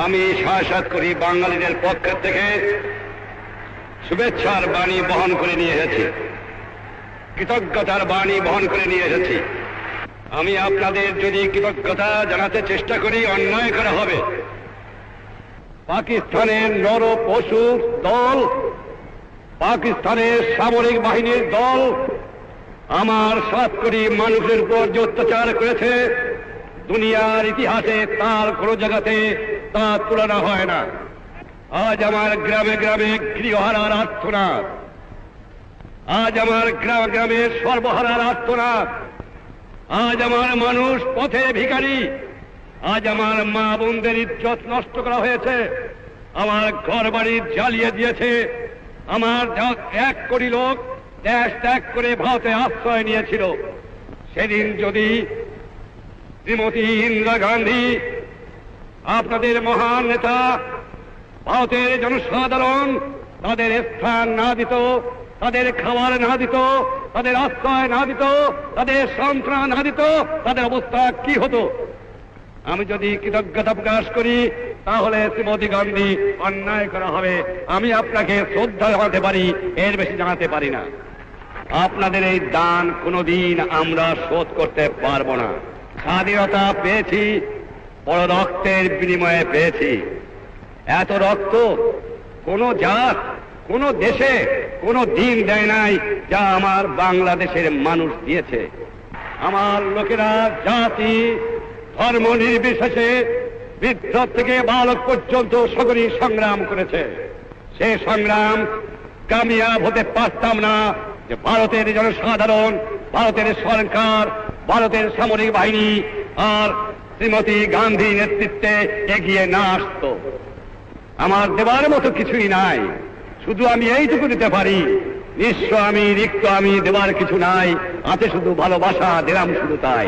আমি শাসক করি বাঙালিদের পক্ষ থেকে শুভেচ্ছার বাণী বহন করে নিয়ে এসেছি, কৃতজ্ঞতার বাণী বহন করে নিয়ে এসেছি। আমি আপনাদের যদি কৃতজ্ঞতা জানাতে চেষ্টা করি, অন্যায় করা হবে। পাকিস্তানের নর পশু দল, পাকিস্তানের সামরিক বাহিনীর দল আমার 7 কোটি মানুষের উপর যে অত্যাচার করেছে, দুনিয়ার ইতিহাসে তার কোনো জায়গাতে তা তুলনা হয় না। আজ আমার গ্রামে গ্রামে গৃহহারার আর্তনাদ, আজ আমার গ্রামে গ্রামে সর্বহারার আর্তনাদ, আজ আমার মানুষ পথে ভিখারি, আজ আমার মা বোনদের ইজ্জত নষ্ট করা হয়েছে, আমার ঘর বাড়ি জ্বালিয়ে দিয়েছে। আমার 1 কোটি লোক দেশ ত্যাগ করে ভারতে আশ্রয় নিয়েছিল। সেদিন যদি শ্রীমতী ইন্দিরা গান্ধী, আপনাদের মহান নেতা, ভারতের জনসাধারণ তাদের স্থান না দিত, তাদের খাবার না দিত, তাদের আশ্রয় না দিত, তাদের সান্ত্বনা না দিত, তাদের অবস্থা কি হতো? আমি যদি কৃতজ্ঞতা প্রকাশ করি, তাহলে শ্রীমতী গান্ধী অন্যায় করা হবে। আমি আপনাকে শ্রদ্ধা জানাতে পারি, এর বেশি জানাতে পারি না। আপনাদের এই দান কোনোদিন আমরা শোধ করতে পারবো না। স্বাধীনতা পেয়েছি বড় রক্তের বিনিময়ে পেয়েছি। এত রক্ত কোনো জাত, কোনো দেশে কোনো দিন দেয় নাই যা আমার বাংলাদেশের মানুষ দিয়েছে। আমার লোকেরা জাতি ধর্ম নির্বিশেষে বৃদ্ধ থেকে বালক পর্যন্ত সকলেই সংগ্রাম করেছে। সে সংগ্রাম কামিয়াব হতে পারতাম না যে ভারতের জনসাধারণ, ভারতের সরকার, ভারতের সামরিক বাহিনী আর শ্রীমতী গান্ধী নেতৃত্বে এগিয়ে না আসতো। আমার দেবার মতো কিছুই নাই, শুধু আমি এইটুকু দিতে পারি। নিঃস্ব আমি, রিক্ত আমি, দেবার কিছু নাই, আছে শুধু ভালোবাসা, দিলাম শুধু তাই।